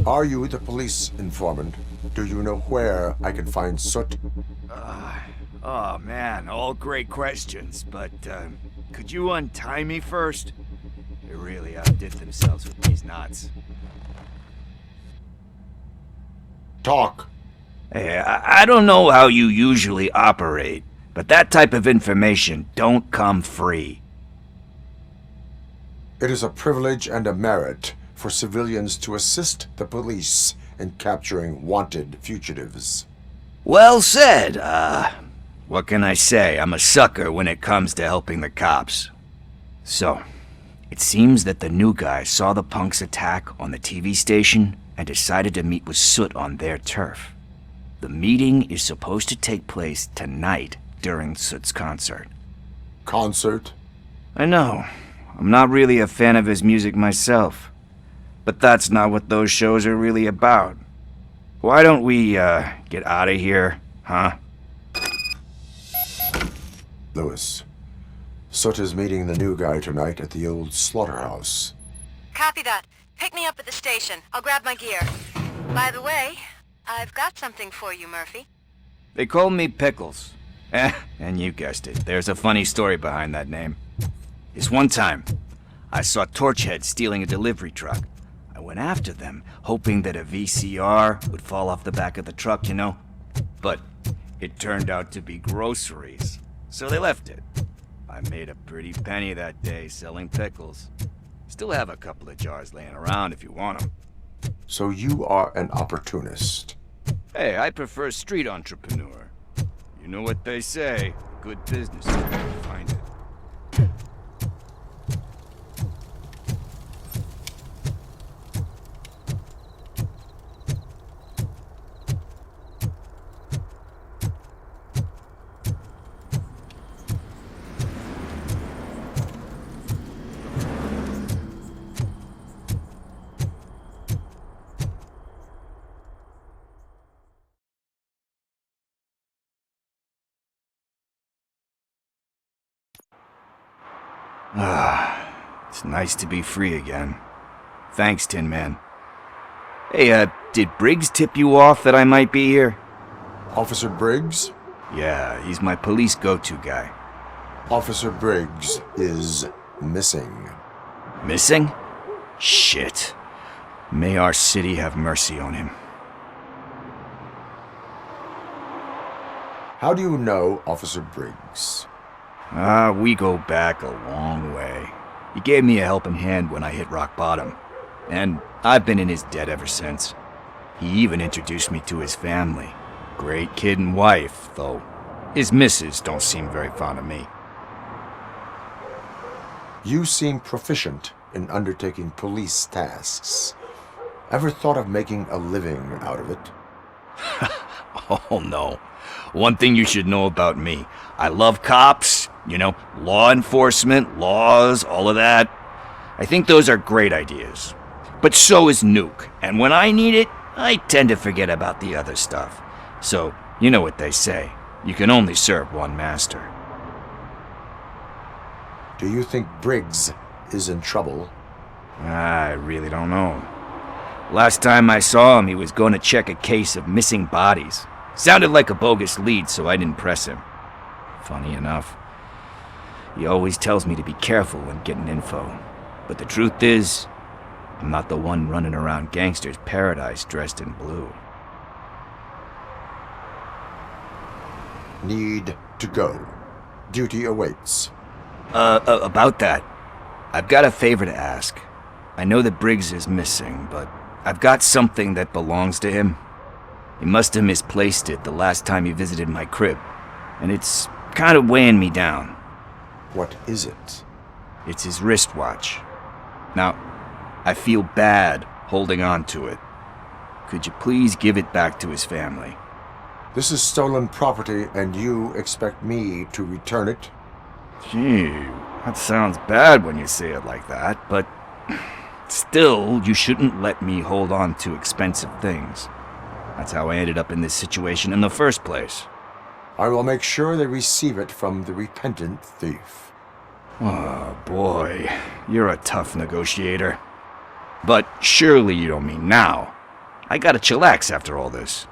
Are you the police informant? Do you know where I can find Soot? Oh man, all great questions, but could you untie me first? They really outdid themselves with these knots. Talk. Hey, I don't know how you usually operate, but that type of information don't come free. It is a privilege and a merit for civilians to assist the police in capturing wanted fugitives. Well said. What can I say? I'm a sucker when it comes to helping the cops. So, it seems that the new guy saw the punks' attack on the TV station and decided to meet with Soot on their turf. The meeting is supposed to take place tonight during Soot's concert. Concert? I know. I'm not really a fan of his music myself. But that's not what those shows are really about. Why don't we, get out of here, huh? Lewis, Soot is meeting the new guy tonight at the old slaughterhouse. Copy that. Pick me up at the station. I'll grab my gear. By the way, I've got something for you, Murphy. They call me Pickles. And you guessed it. There's a funny story behind that name. This one time, I saw Torchhead stealing a delivery truck. I went after them, hoping that a VCR would fall off the back of the truck, you know? But it turned out to be groceries, so they left it. I made a pretty penny that day selling pickles. Still have a couple of jars laying around if you want them. So you are an opportunist. Hey, I prefer street entrepreneur. You know what they say, good business is where you find it. It's nice to be free again. Thanks, Tin Man. Hey, did Briggs tip you off that I might be here? Officer Briggs? Yeah, he's my police go-to guy. Officer Briggs is missing. Missing? Shit. May our city have mercy on him. How do you know Officer Briggs? We go back a long way. He gave me a helping hand when I hit rock bottom, and I've been in his debt ever since. He even introduced me to his family. Great kid and wife, though his missus don't seem very fond of me. You seem proficient in undertaking police tasks. Ever thought of making a living out of it? Oh no. One thing you should know about me. I love cops, you know, law enforcement, laws, all of that. I think those are great ideas. But so is Nuke, and when I need it, I tend to forget about the other stuff. So, you know what they say. You can only serve one master. Do you think Briggs is in trouble? I really don't know. Last time I saw him, he was going to check a case of missing bodies. Sounded like a bogus lead, so I didn't press him. Funny enough, he always tells me to be careful when getting info. But the truth is, I'm not the one running around gangster's paradise dressed in blue. Need to go. Duty awaits. About that, I've got a favor to ask. I know that Briggs is missing, but I've got something that belongs to him. He must have misplaced it the last time he visited my crib, and it's kind of weighing me down. What is it? It's his wristwatch. Now, I feel bad holding on to it. Could you please give it back to his family? This is stolen property, and you expect me to return it? Gee, that sounds bad when you say it like that, but still, you shouldn't let me hold on to expensive things. That's how I ended up in this situation in the first place. I will make sure they receive it from the repentant thief. Oh, boy. You're a tough negotiator. But surely you don't mean now. I gotta chillax after all this.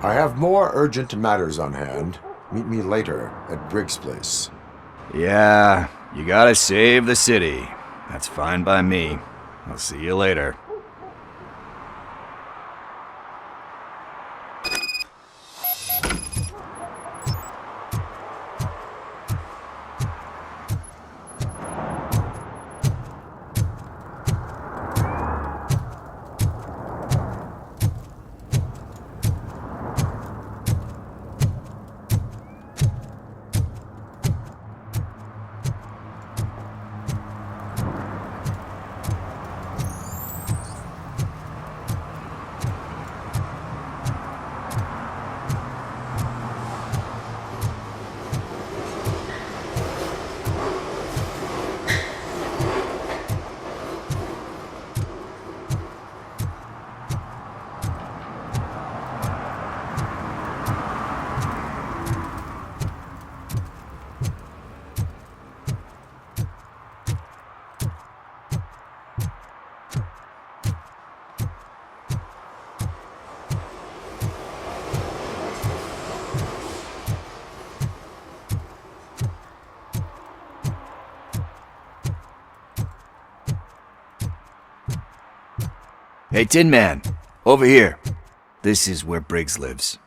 I have more urgent matters on hand. Meet me later at Briggs' place. Yeah, you gotta save the city. That's fine by me. I'll see you later. Hey, Tin Man, over here. This is where Briggs lives.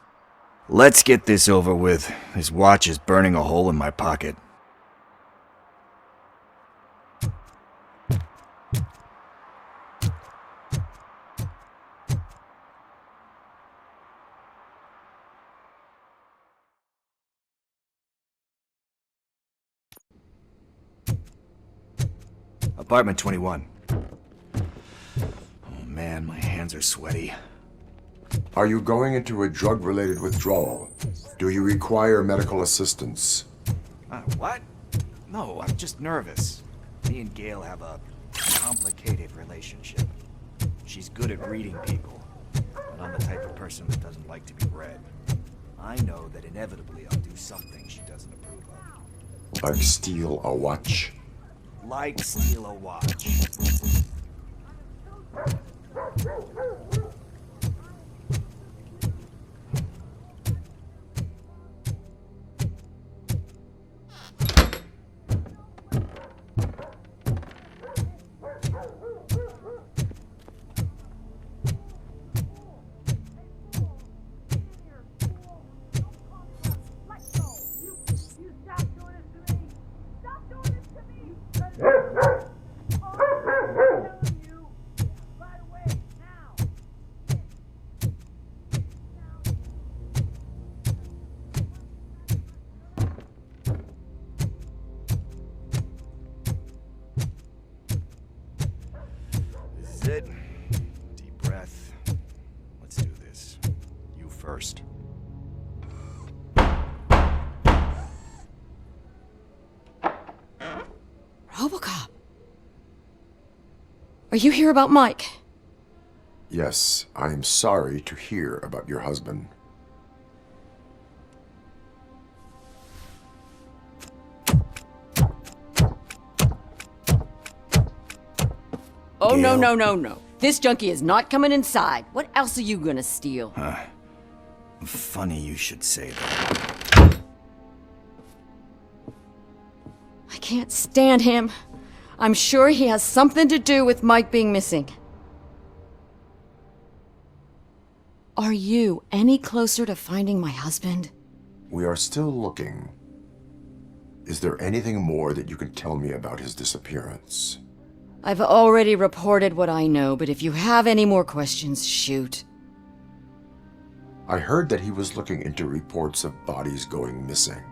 Let's get this over with. His watch is burning a hole in my pocket. Apartment 21. Man, my hands are sweaty. Are you going into a drug-related withdrawal? Do you require medical assistance? What? No, I'm just nervous. Me and Gail have a complicated relationship. She's good at reading people, but I'm the type of person that doesn't like to be read. I know that inevitably I'll do something she doesn't approve of. Like steal a watch? Like steal a watch. This is it. Deep breath. Let's do this. You first. Robocop. Are you here about Mike? Yes, I am sorry to hear about your husband. Oh, Gail? no. This junkie is not coming inside. What else are you gonna steal? Funny you should say that. I can't stand him. I'm sure he has something to do with Mike being missing. Are you any closer to finding my husband? We are still looking. Is there anything more that you can tell me about his disappearance? I've already reported what I know, but if you have any more questions, shoot. I heard that he was looking into reports of bodies going missing.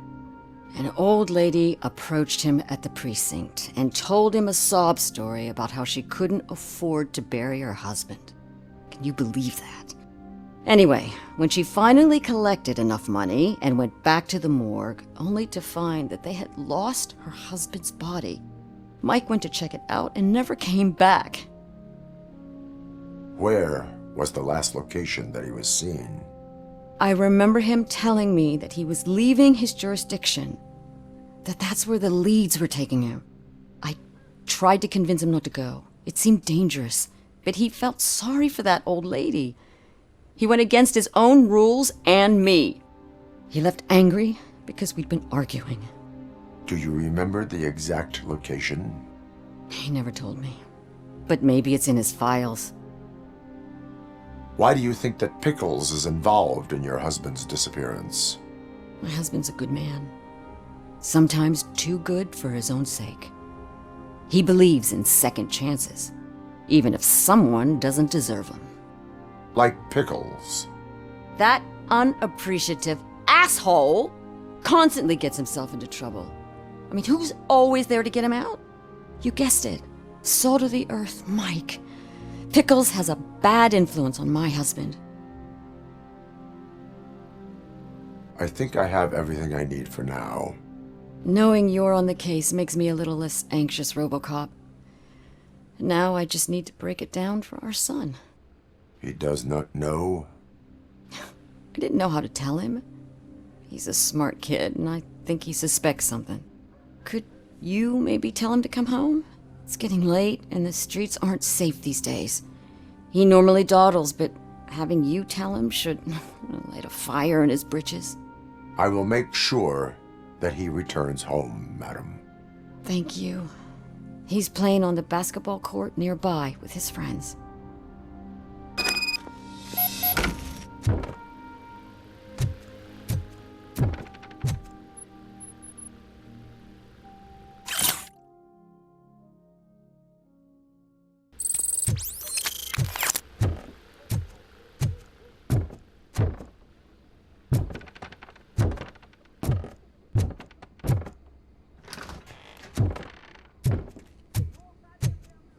An old lady approached him at the precinct and told him a sob story about how she couldn't afford to bury her husband. Can you believe that? Anyway, when she finally collected enough money and went back to the morgue, only to find that they had lost her husband's body, Mike went to check it out and never came back. Where was the last location that he was seen? I remember him telling me that he was leaving his jurisdiction, that's where the leads were taking him. I tried to convince him not to go. It seemed dangerous, but he felt sorry for that old lady. He went against his own rules and me. He left angry because we'd been arguing. Do you remember the exact location? He never told me. But maybe it's in his files. Why do you think that Pickles is involved in your husband's disappearance? My husband's a good man. Sometimes too good for his own sake. He believes in second chances, even if someone doesn't deserve them. Like Pickles. That unappreciative asshole constantly gets himself into trouble. I mean, who's always there to get him out? You guessed it. Salt of the earth, Mike. Pickles has a bad influence on my husband. I think I have everything I need for now. Knowing you're on the case makes me a little less anxious, Robocop. Now I just need to break it down for our son. He does not know? I didn't know how to tell him. He's a smart kid, and I think he suspects something. Could you maybe tell him to come home? It's getting late, and the streets aren't safe these days. He normally dawdles, but having you tell him should light a fire in his britches. I will make sure that he returns home, madam. Thank you. He's playing on the basketball court nearby with his friends.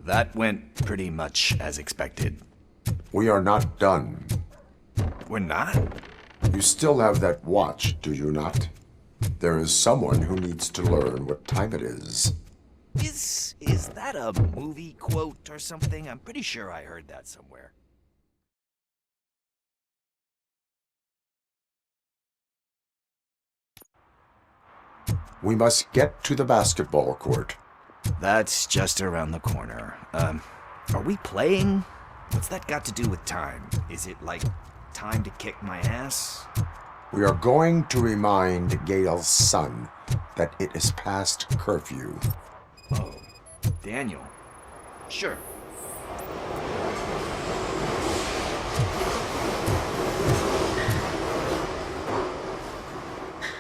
That went pretty much as expected. We are not done. We're not? You still have that watch, do you not? There is someone who needs to learn what time it is. Is that a movie quote or something? I'm pretty sure I heard that somewhere. We must get to the basketball court. That's just around the corner. Are we playing? What's that got to do with time? Is it like time to kick my ass? We are going to remind Gail's son that it is past curfew. Oh, Daniel. Sure.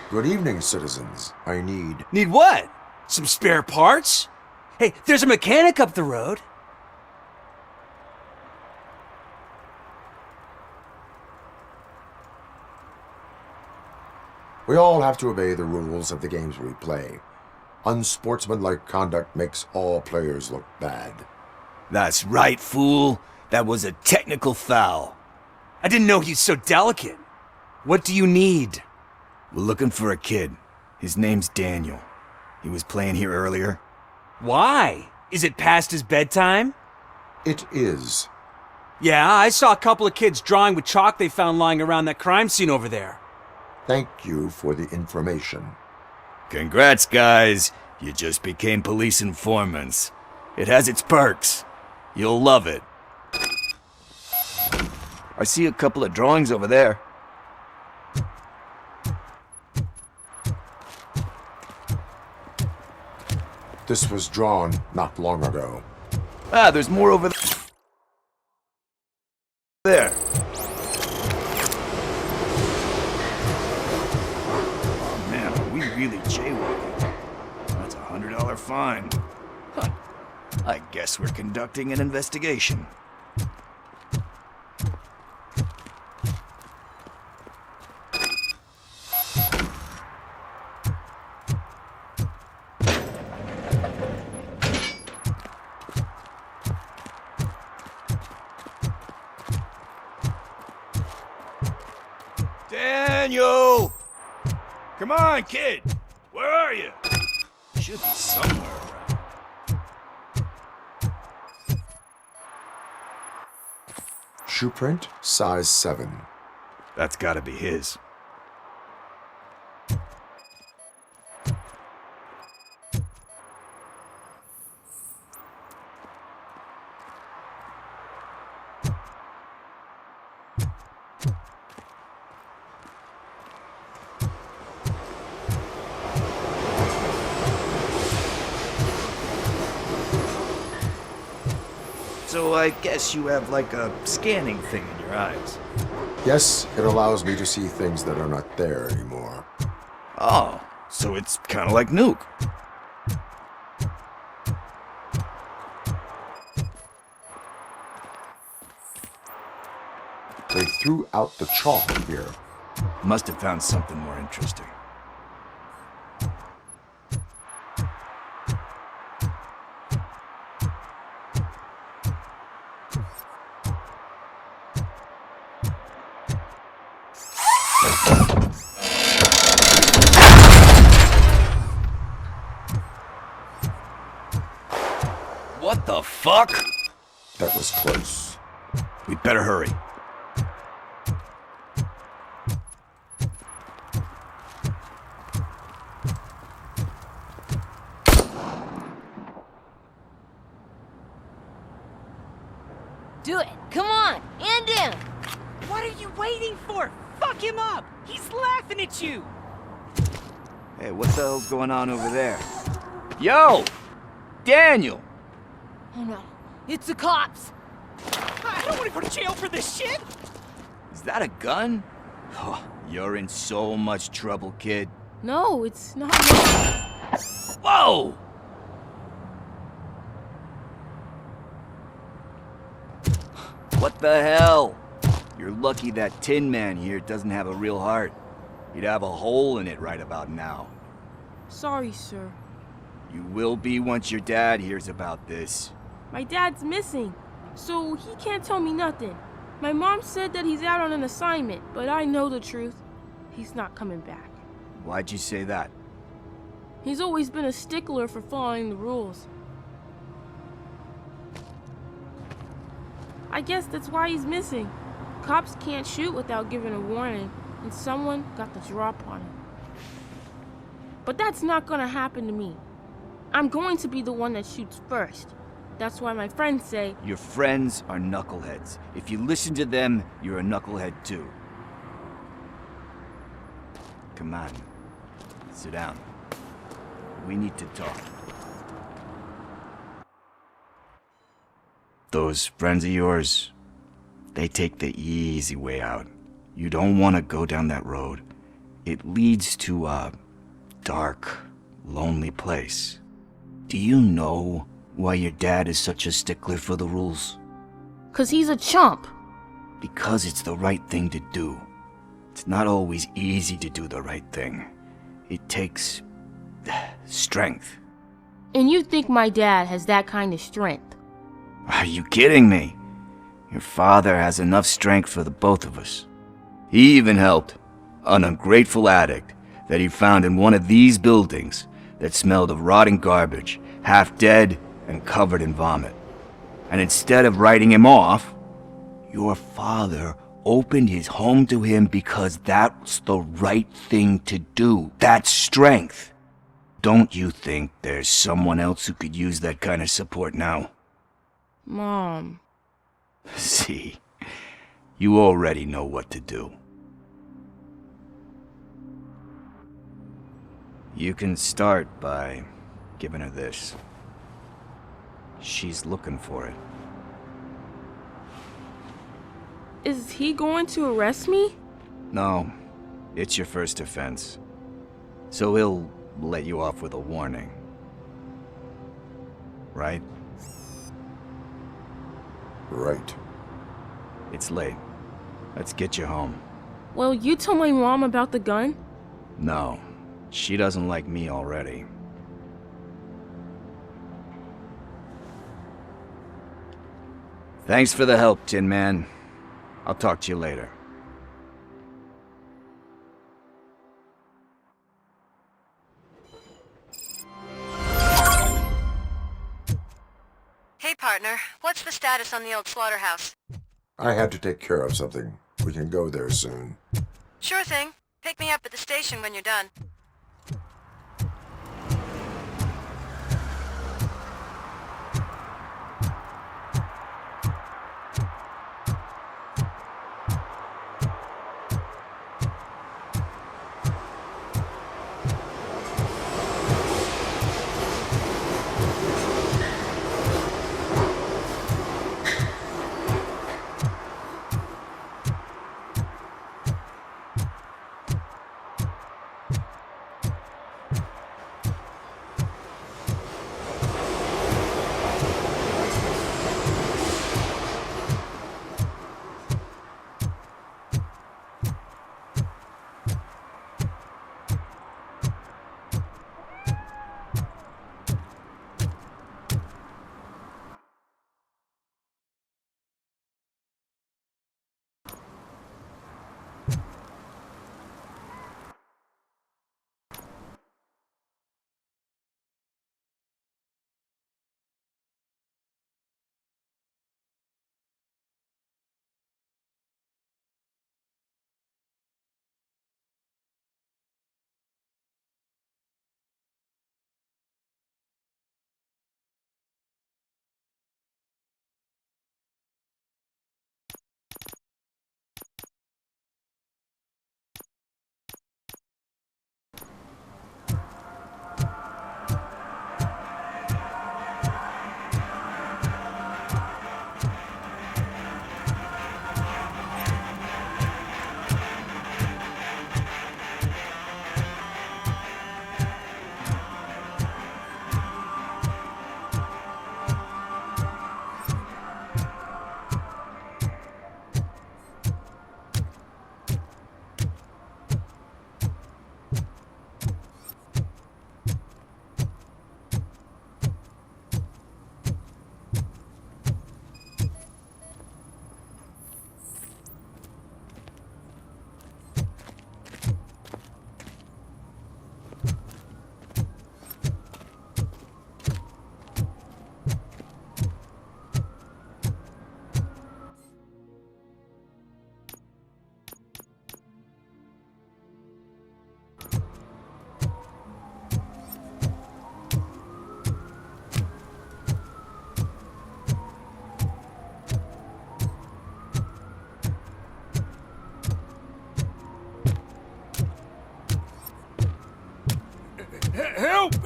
Good evening, citizens. I need... Need what? Some spare parts? Hey, there's a mechanic up the road. We all have to obey the rules of the games we play. Unsportsmanlike conduct makes all players look bad. That's right, fool. That was a technical foul. I didn't know he's so delicate. What do you need? We're looking for a kid. His name's Daniel. He was playing here earlier. Why? Is it past his bedtime? It is. Yeah, I saw a couple of kids drawing with chalk they found lying around that crime scene over there. Thank you for the information. Congrats, guys. You just became police informants. It has its perks. You'll love it. I see a couple of drawings over there. This was drawn not long ago. Ah, there's more over there. Oh man, are we really jaywalking? That's a $100 fine. Huh. I guess we're conducting an investigation. Daniel! Come on, kid! Where are you? Should be somewhere around. Shoe print, size 7. That's gotta be his. So I guess you have like a scanning thing in your eyes. Yes, it allows me to see things that are not there anymore. Oh, so it's kind of like Nuke. They threw out the chalk here. Must have found something more interesting. What the fuck? That was close. We better hurry. Do it. Come on. And down. What are you waiting for? Fuck him up! He's laughing at you! Hey, what the hell's going on over there? Yo! Daniel! Oh no. It's the cops. I don't want to go to jail for this shit! Is that a gun? Oh, you're in so much trouble, kid. No, it's not. Whoa! What the hell? You're lucky that Tin Man here doesn't have a real heart. He'd have a hole in it right about now. Sorry, sir. You will be once your dad hears about this. My dad's missing, so he can't tell me nothing. My mom said that he's out on an assignment, but I know the truth. He's not coming back. Why'd you say that? He's always been a stickler for following the rules. I guess that's why he's missing. Cops can't shoot without giving a warning, and someone got the drop on him. But that's not gonna happen to me. I'm going to be the one that shoots first. That's why my friends say, Your friends are knuckleheads. If you listen to them, you're a knucklehead too. Come on. Sit down. We need to talk. Those friends of yours, they take the easy way out. You don't want to go down that road. It leads to a dark, lonely place. Do you know why your dad is such a stickler for the rules? 'cause he's a chump. Because it's the right thing to do. It's not always easy to do the right thing. It takes strength. And you think my dad has that kind of strength? Are you kidding me? Your father has enough strength for the both of us. He even helped an ungrateful addict that he found in one of these buildings that smelled of rotting garbage, half dead and covered in vomit. And instead of writing him off, your father opened his home to him because that's the right thing to do. That's strength. Don't you think there's someone else who could use that kind of support now? Mom. See, you already know what to do. You can start by giving her this. She's looking for it. Is he going to arrest me? No, it's your first offense. So he'll let you off with a warning. Right? Right. It's late. Let's get you home. Well, you told my mom about the gun? No, she doesn't like me already. Thanks for the help, Tin Man. I'll talk to you later. Hey, partner. What's the status on the old slaughterhouse? I had to take care of something. We can go there soon. Sure thing. Pick me up at the station when you're done.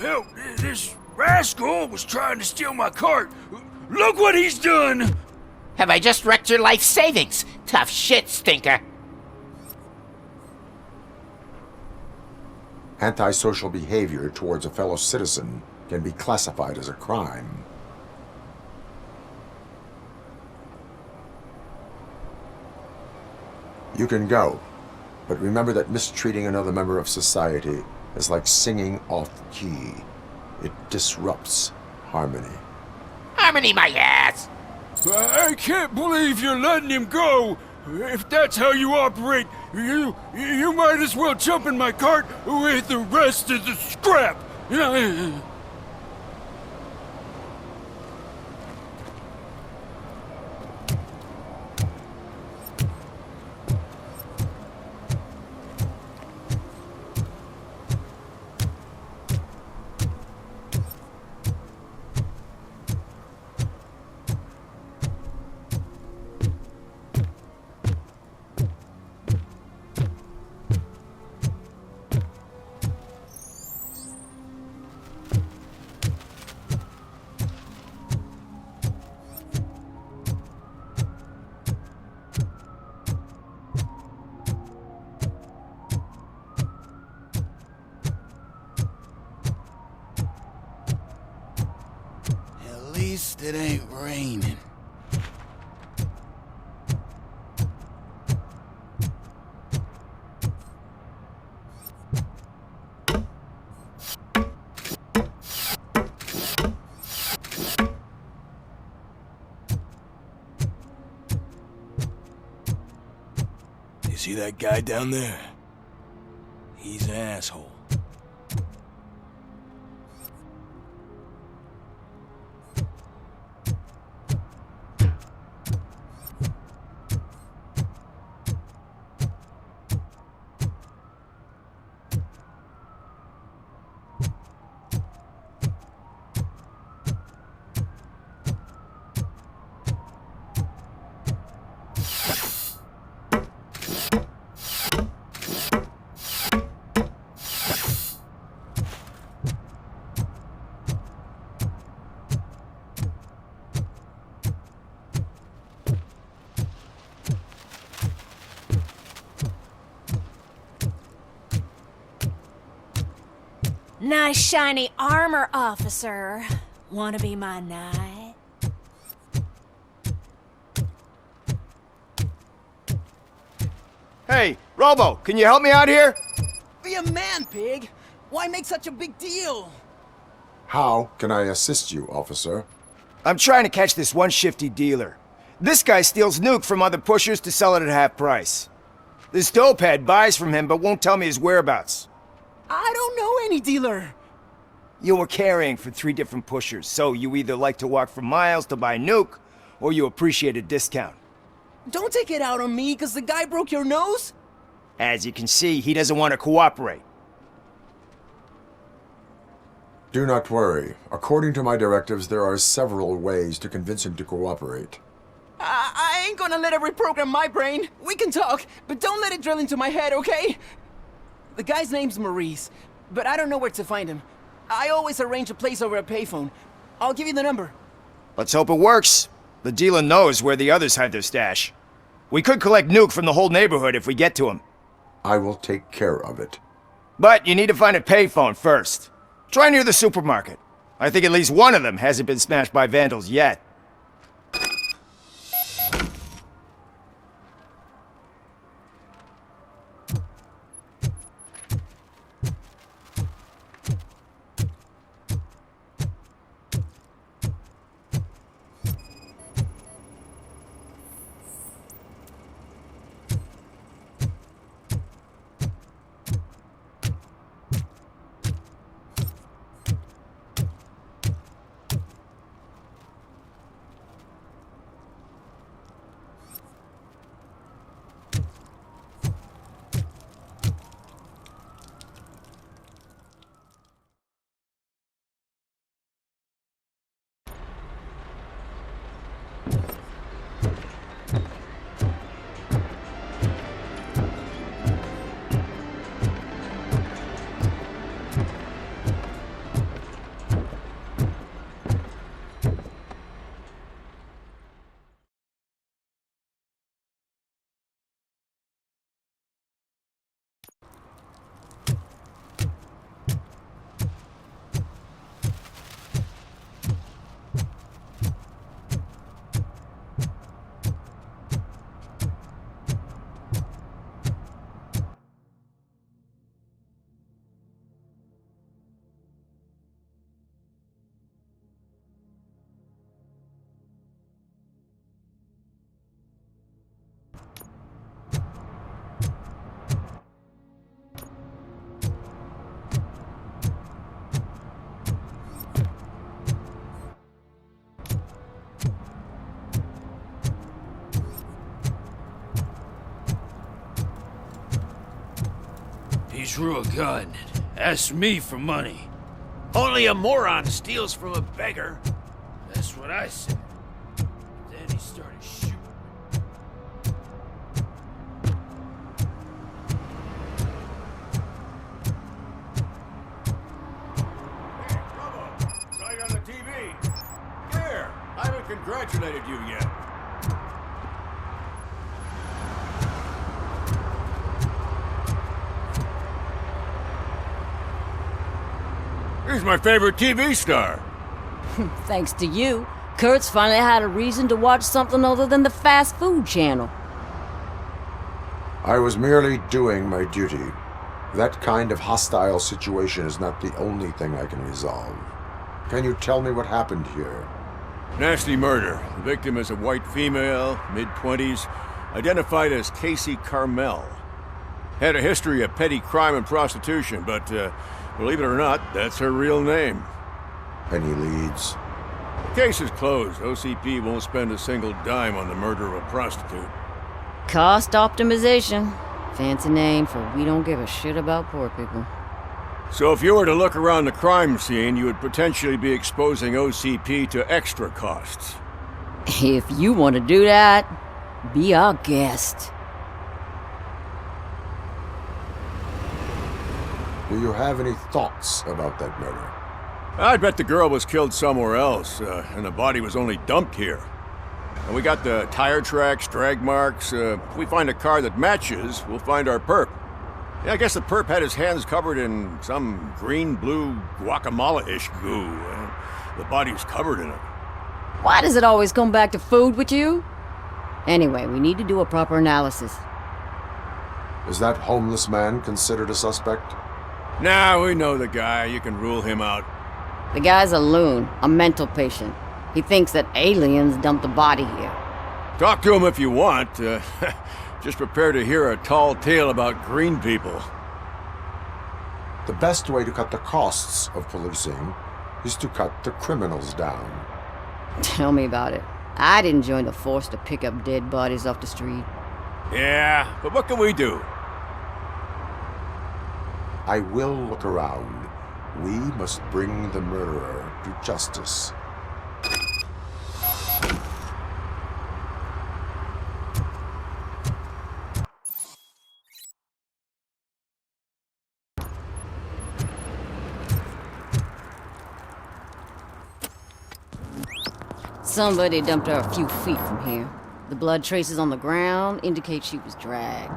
help! This rascal was trying to steal my cart! Look what he's done! Have I just wrecked your life savings? Tough shit, stinker. Antisocial behavior towards a fellow citizen can be classified as a crime. You can go, but remember that mistreating another member of society is like singing off key. It disrupts harmony. Harmony my ass! I can't believe you're letting him go! If that's how you operate, you might as well jump in my cart with the rest of the scrap! At least it ain't raining. You see that guy down there? He's an asshole. Nice shiny armor, officer. Wanna be my knight? Hey, Robo, can you help me out here? Be a man, pig! Why make such a big deal? How can I assist you, officer? I'm trying to catch this one shifty dealer. This guy steals nuke from other pushers to sell it at half price. This dopehead buys from him but won't tell me his whereabouts. I don't know any dealer. You were carrying for 3 different pushers, so you either like to walk for miles to buy nuke, or you appreciate a discount. Don't take it out on me, because the guy broke your nose? As you can see, he doesn't want to cooperate. Do not worry. According to my directives, there are several ways to convince him to cooperate. I ain't gonna let it reprogram my brain. We can talk, but don't let it drill into my head, okay? The guy's name's Maurice, but I don't know where to find him. I always arrange a place over a payphone. I'll give you the number. Let's hope it works. The dealer knows where the others hide their stash. We could collect nuke from the whole neighborhood if we get to him. I will take care of it. But you need to find a payphone first. Try near the supermarket. I think at least one of them hasn't been smashed by vandals yet. he drew a gun and asked me for money. Only a moron steals from a beggar. That's what I said. Then he started shooting. Hey, Robo! Saw you on the TV. Here, I haven't congratulated you yet. He's my favorite TV star. Thanks to you, Kurt's finally had a reason to watch something other than the fast food channel. I was merely doing my duty. That kind of hostile situation is not the only thing I can resolve. Can you tell me what happened here? Nasty murder. The victim is a white female, mid-20s, identified as Casey Carmel. Had a history of petty crime and prostitution, but, believe it or not, that's her real name. Any leads? The case is closed. OCP won't spend a single dime on the murder of a prostitute. Cost optimization. Fancy name for we don't give a shit about poor people. So if you were to look around the crime scene, you would potentially be exposing OCP to extra costs. If you want to do that, be our guest. Do you have any thoughts about that murder? I'd bet the girl was killed somewhere else, and the body was only dumped here. And we got the tire tracks, drag marks. If we find a car that matches, we'll find our perp. Yeah, I guess the perp had his hands covered in some green-blue guacamole-ish goo. The body's covered in it. Why does it always come back to food with you? Anyway, we need to do a proper analysis. Is that homeless man considered a suspect? Nah, we know the guy. You can rule him out. The guy's a loon, a mental patient. He thinks that aliens dumped the body here. Talk to him if you want. Just prepare to hear a tall tale about green people. The best way to cut the costs of policing is to cut the criminals down. Tell me about it. I didn't join the force to pick up dead bodies off the street. Yeah, but what can we do? I will look around. We must bring the murderer to justice. Somebody dumped her a few feet from here. The blood traces on the ground indicate she was dragged.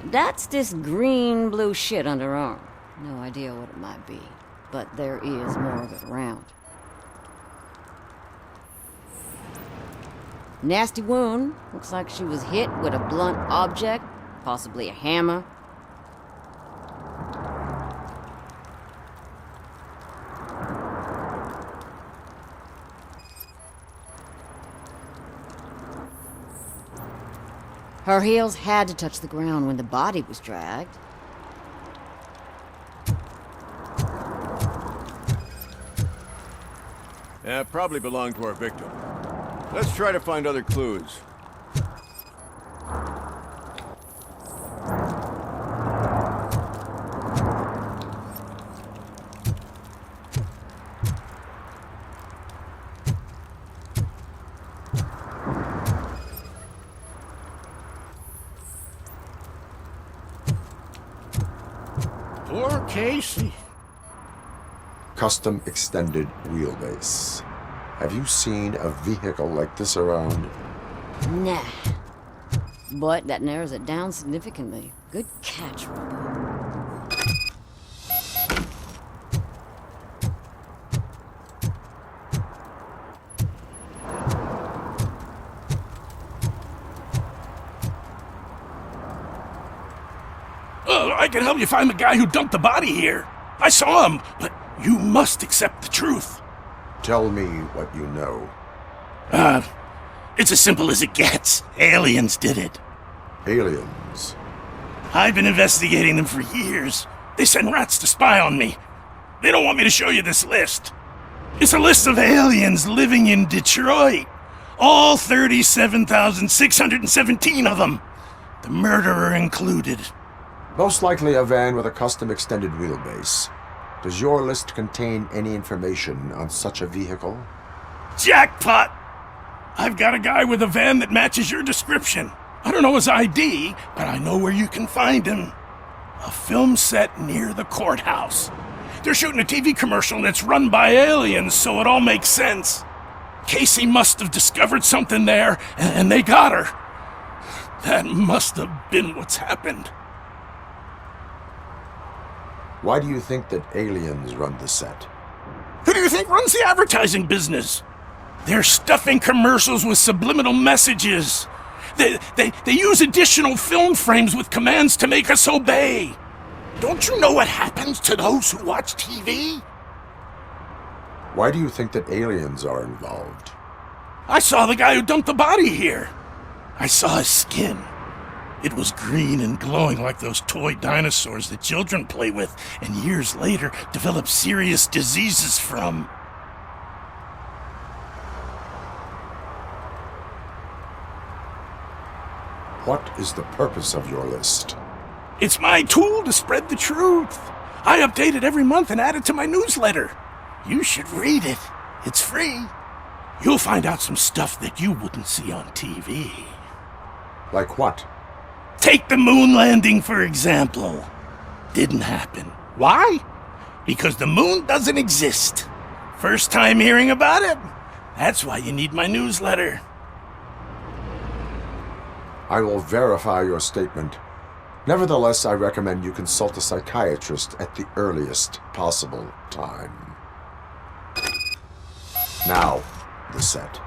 That's this green-blue shit under her arm. No idea what it might be, but there is more of it around. Nasty wound. Looks like she was hit with a blunt object, possibly a hammer. Her heels had to touch the ground when the body was dragged. Yeah, probably belonged to our victim. Let's try to find other clues. Poor Casey. Custom extended wheelbase. Have you seen a vehicle like this around? Nah. But that narrows it down significantly. Good catch, Robo. I can help you find the guy who dumped the body here. I saw him, but you must accept the truth. Tell me what you know. It's as simple as it gets. Aliens did it. Aliens? I've been investigating them for years. They send rats to spy on me. They don't want me to show you this list. It's a list of aliens living in Detroit. All 37,617 of them. The murderer included. Most likely a van with a custom extended wheelbase. Does your list contain any information on such a vehicle? Jackpot! I've got a guy with a van that matches your description. I don't know his ID, but I know where you can find him. A film set near the courthouse. They're shooting a TV commercial and it's run by aliens, so it all makes sense. Casey must have discovered something there, and they got her. That must have been what's happened. Why do you think that aliens run the set? Who do you think runs the advertising business? They're stuffing commercials with subliminal messages. They use additional film frames with commands to make us obey. Don't you know what happens to those who watch TV? Why do you think that aliens are involved? I saw the guy who dumped the body here. I saw his skin. It was green and glowing like those toy dinosaurs that children play with and years later develop serious diseases from. What is the purpose of your list? It's my tool to spread the truth. I update it every month and add it to my newsletter. You should read it. It's free. You'll find out some stuff that you wouldn't see on TV. Like what? Take the moon landing, for example. Didn't happen. Why? Because the moon doesn't exist. First time hearing about it? That's why you need my newsletter. I will verify your statement. Nevertheless, I recommend you consult a psychiatrist at the earliest possible time. Now, the set.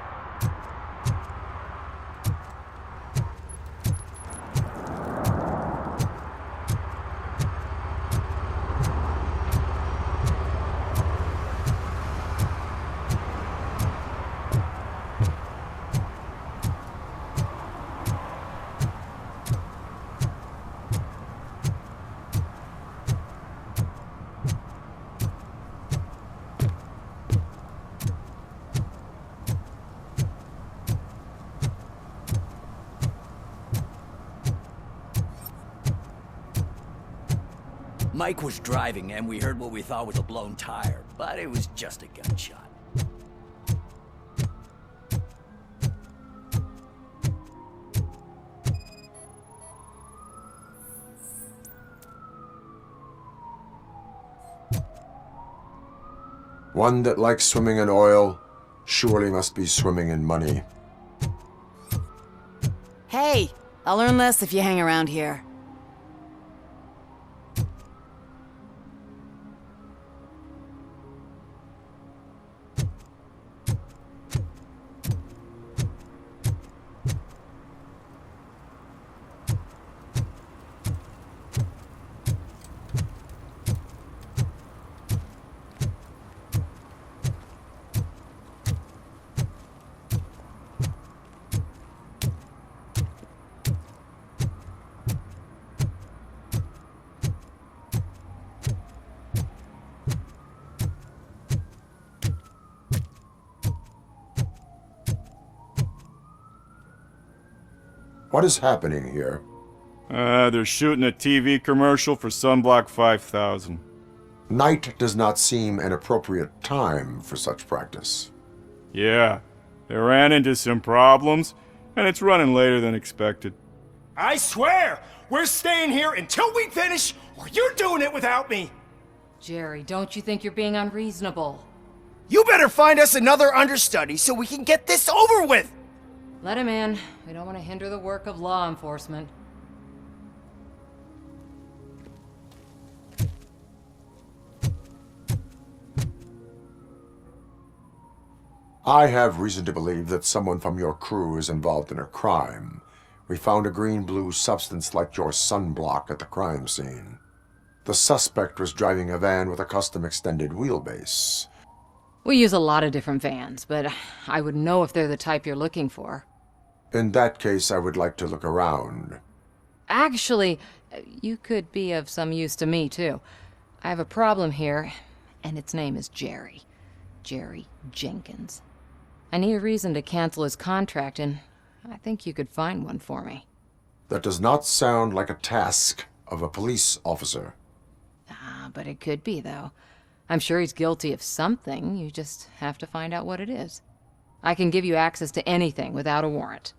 Mike was driving and we heard what we thought was a blown tire, but it was just a gunshot. One that likes swimming in oil surely must be swimming in money. Hey, I'll earn less if you hang around here. What is happening here? They're shooting a TV commercial for Sunblock 5000. Night does not seem an appropriate time for such practice. Yeah, they ran into some problems, and it's running later than expected. I swear, we're staying here until we finish, or you're doing it without me! Jerry, don't you think you're being unreasonable? You better find us another understudy so we can get this over with! Let him in. We don't want to hinder the work of law enforcement. I have reason to believe that someone from your crew is involved in a crime. We found a green-blue substance like your sunblock at the crime scene. The suspect was driving a van with a custom extended wheelbase. We use a lot of different vans, but I wouldn't know if they're the type you're looking for. In that case, I would like to look around. Actually, you could be of some use to me, too. I have a problem here, and its name is Jerry. Jerry Jenkins. I need a reason to cancel his contract, and I think you could find one for me. That does not sound like a task of a police officer. Ah, but it could be, though. I'm sure he's guilty of something. You just have to find out what it is. I can give you access to anything without a warrant.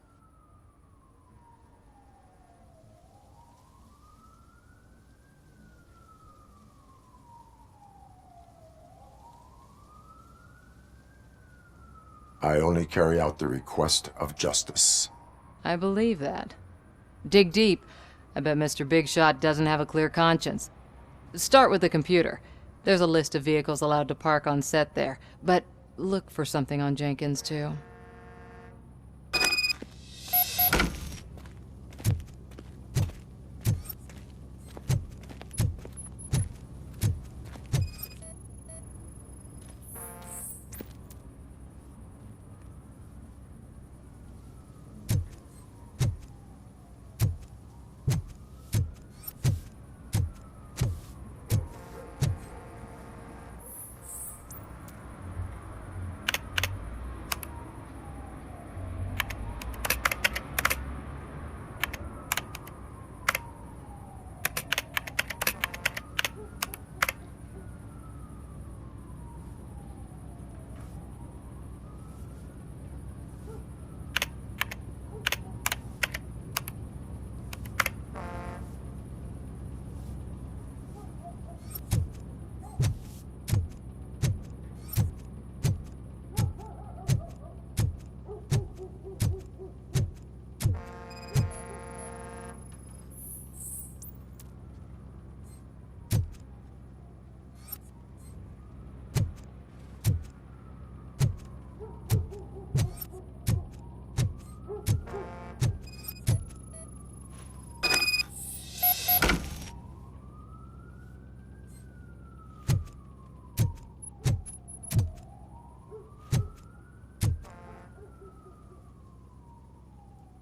I only carry out the request of justice. I believe that. Dig deep. I bet Mr. Big Shot doesn't have a clear conscience. Start with the computer. There's a list of vehicles allowed to park on set there, but look for something on Jenkins, too.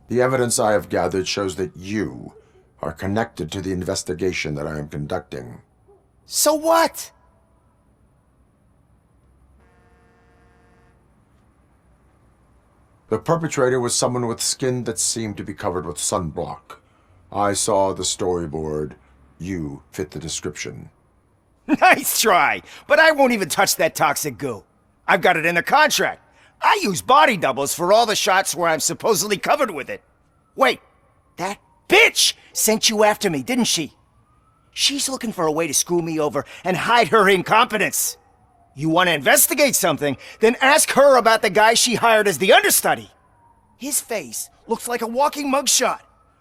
The evidence I have gathered shows that you are connected to the investigation that I am conducting. So what? The perpetrator was someone with skin that seemed to be covered with sunblock. I saw the storyboard. You fit the description. Nice try, but I won't even touch that toxic goo. I've got it in the contract. I use body doubles for all the shots where I'm supposedly covered with it. Wait, that bitch sent you after me, didn't she? She's looking for a way to screw me over and hide her incompetence. You want to investigate something, then ask her about the guy she hired as the understudy. His face looks like a walking mugshot.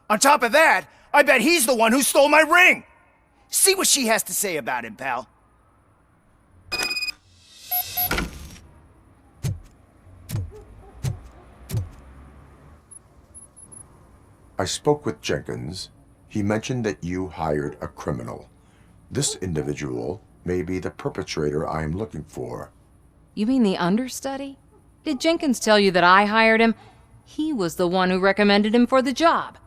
On top of that, I bet he's the one who stole my ring. See what she has to say about him, pal. I spoke with Jenkins. He mentioned that you hired a criminal. This individual may be the perpetrator I am looking for. You mean the understudy? Did Jenkins tell you that I hired him? He was the one who recommended him for the job.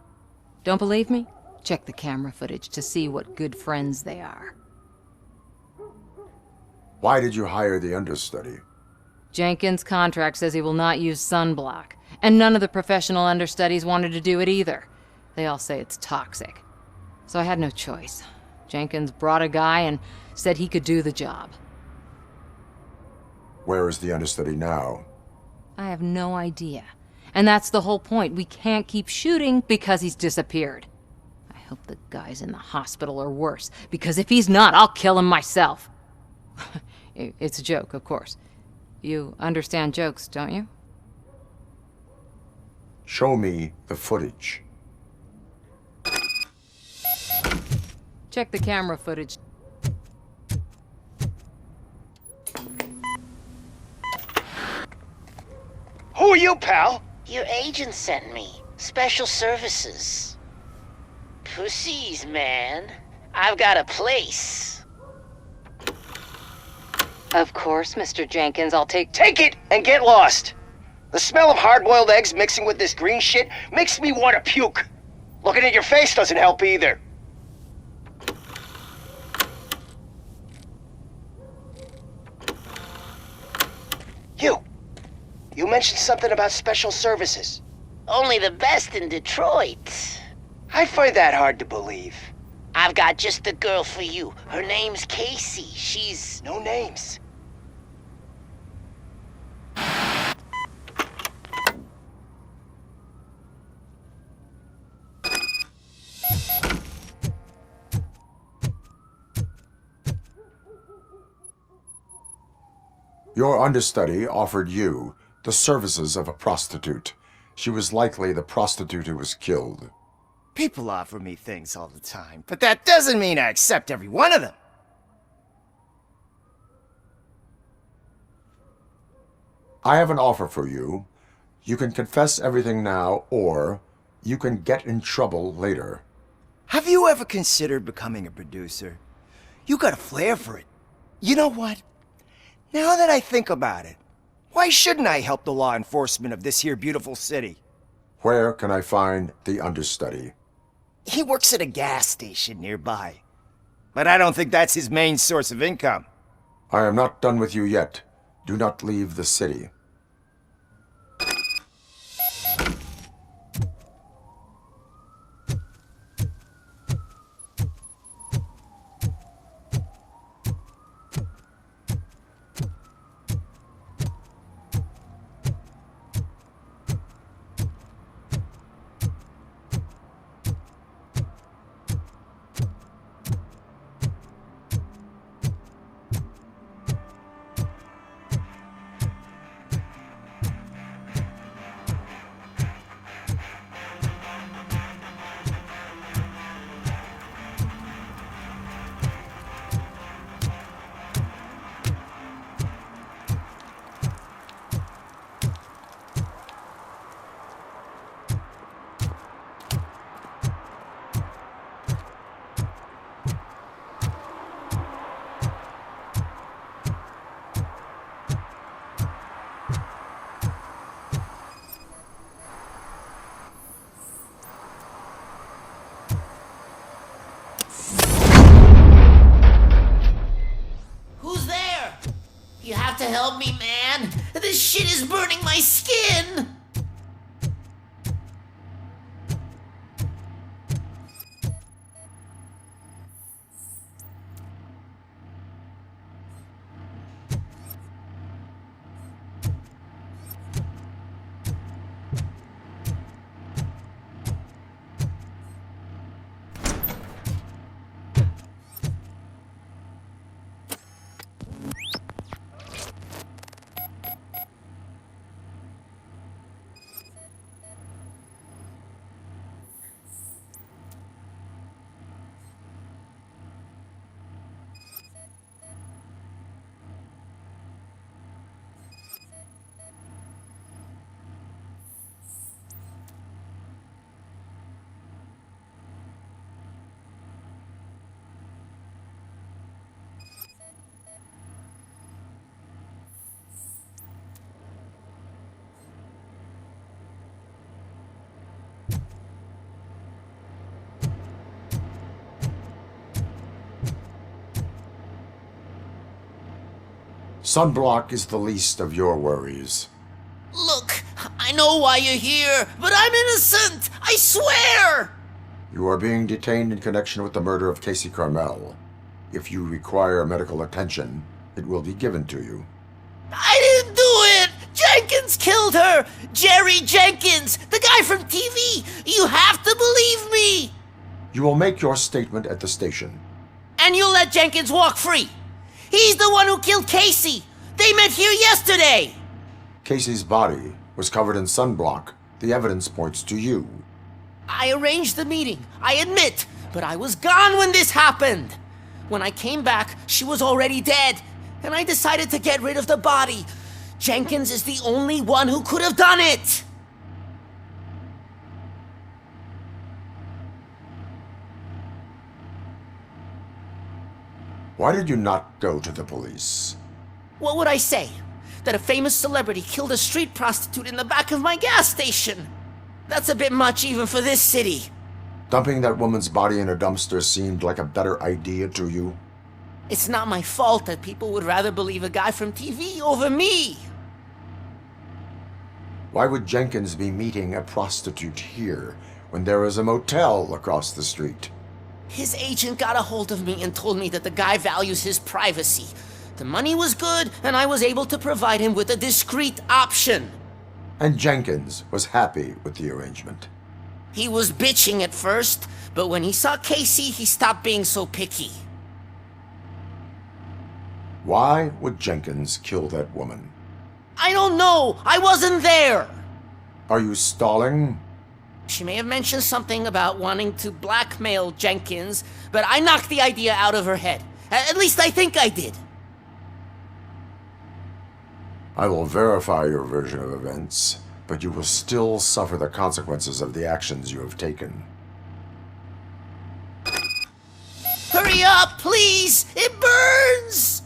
Don't believe me? Check the camera footage to see what good friends they are. Why did you hire the understudy? Jenkins' contract says he will not use sunblock, and none of the professional understudies wanted to do it either. They all say it's toxic. So I had no choice. Jenkins brought a guy and said he could do the job. Where is the understudy now? I have no idea. And that's the whole point. We can't keep shooting because he's disappeared. I hope the guy's in the hospital or worse, because if he's not, I'll kill him myself. It's a joke, of course. You understand jokes, don't you? Show me the footage. Check the camera footage. Who are you, pal? Your agent sent me. Special services. Pussies, man. I've got a place. Of course, Mr. Jenkins, I'll take... Take it and get lost! The smell of hard-boiled eggs mixing with this green shit makes me want to puke. Looking at your face doesn't help either. You mentioned something about special services. Only the best in Detroit. I find that hard to believe. I've got just the girl for you. Her name's Casey. She's... No names. Your understudy offered you the services of a prostitute. She was likely the prostitute who was killed. People offer me things all the time, but that doesn't mean I accept every one of them. I have an offer for you. You can confess everything now, or you can get in trouble later. Have you ever considered becoming a producer? You got a flair for it. You know what? Now that I think about it, why shouldn't I help the law enforcement of this here beautiful city? Where can I find the understudy? He works at a gas station nearby. But I don't think that's his main source of income. I am not done with you yet. Do not leave the city. You have to help me, man. This shit is burning my skin. Sunblock is the least of your worries. Look, I know why you're here, but I'm innocent! I swear! You are being detained in connection with the murder of Casey Carmel. If you require medical attention, it will be given to you. I didn't do it! Jenkins killed her! Jerry Jenkins, the guy from TV! You have to believe me! You will make your statement at the station. And you'll let Jenkins walk free! He's the one who killed Casey! They met here yesterday! Casey's body was covered in sunblock. The evidence points to you. I arranged the meeting, I admit, but I was gone when this happened. When I came back, she was already dead, and I decided to get rid of the body. Jenkins is the only one who could have done it! Why did you not go to the police? What would I say? That a famous celebrity killed a street prostitute in the back of my gas station? That's a bit much even for this city. Dumping that woman's body in a dumpster seemed like a better idea to you? It's not my fault that people would rather believe a guy from TV over me. Why would Jenkins be meeting a prostitute here when there is a motel across the street? His agent got a hold of me and told me that the guy values his privacy. The money was good, and I was able to provide him with a discreet option. And Jenkins was happy with the arrangement. He was bitching at first, but when he saw Casey, he stopped being so picky. Why would Jenkins kill that woman? I don't know! I wasn't there! Are you stalling? She may have mentioned something about wanting to blackmail Jenkins, but I knocked the idea out of her head. At least I think I did. I will verify your version of events, but you will still suffer the consequences of the actions you have taken. Hurry up, please! It burns!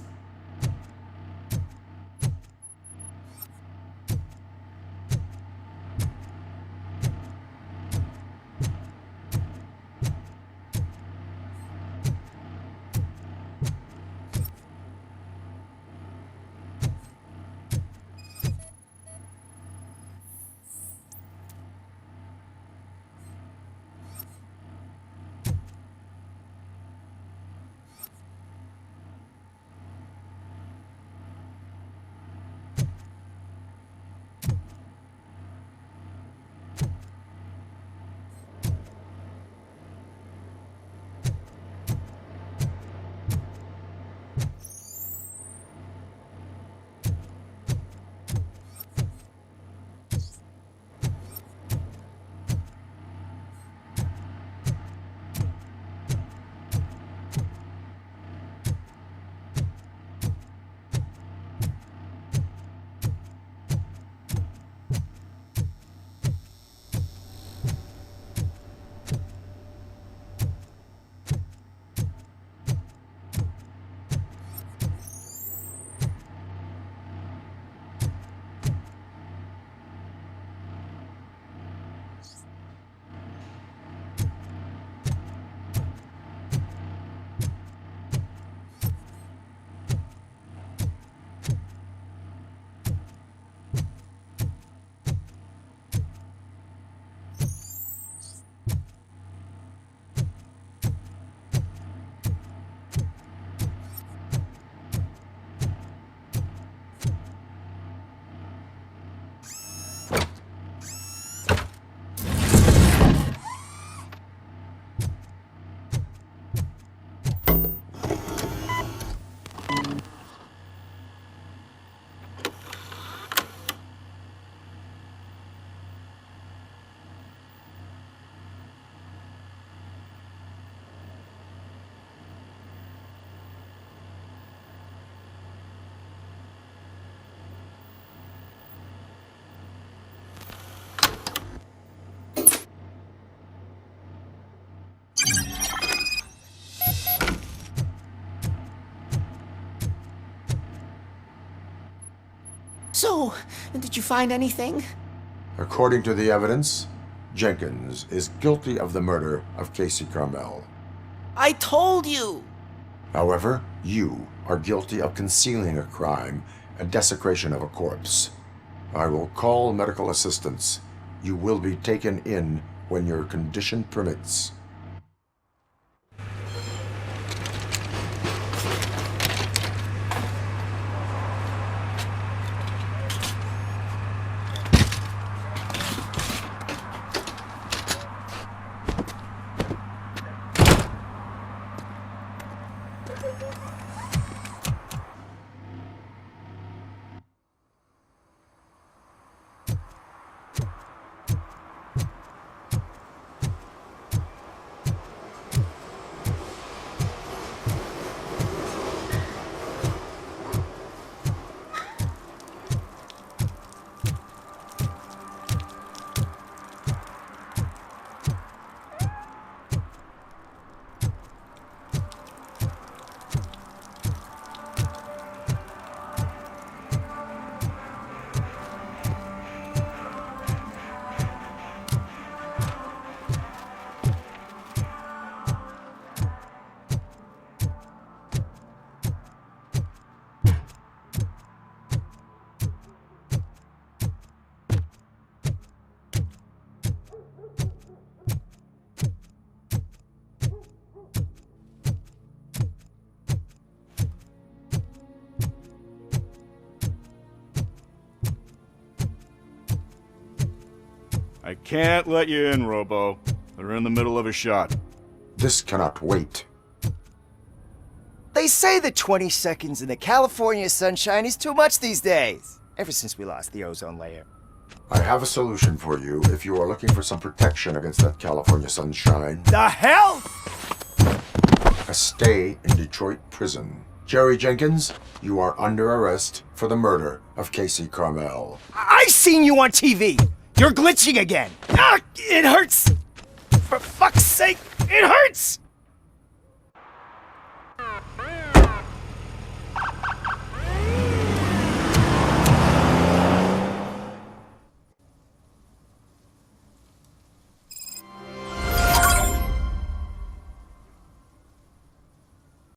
So, did you find anything? According to the evidence, Jenkins is guilty of the murder of Casey Carmel. I told you! However, you are guilty of concealing a crime and desecration of a corpse. I will call medical assistance. You will be taken in when your condition permits. Can't let you in, Robo. They're in the middle of a shot. This cannot wait. They say that 20 seconds in the California sunshine is too much these days. Ever since we lost the ozone layer. I have a solution for you if you are looking for some protection against that California sunshine. The hell? A stay in Detroit prison. Jerry Jenkins, you are under arrest for the murder of Casey Carmel. I seen you on TV. You're glitching again. Ah, it hurts. For fuck's sake, it hurts.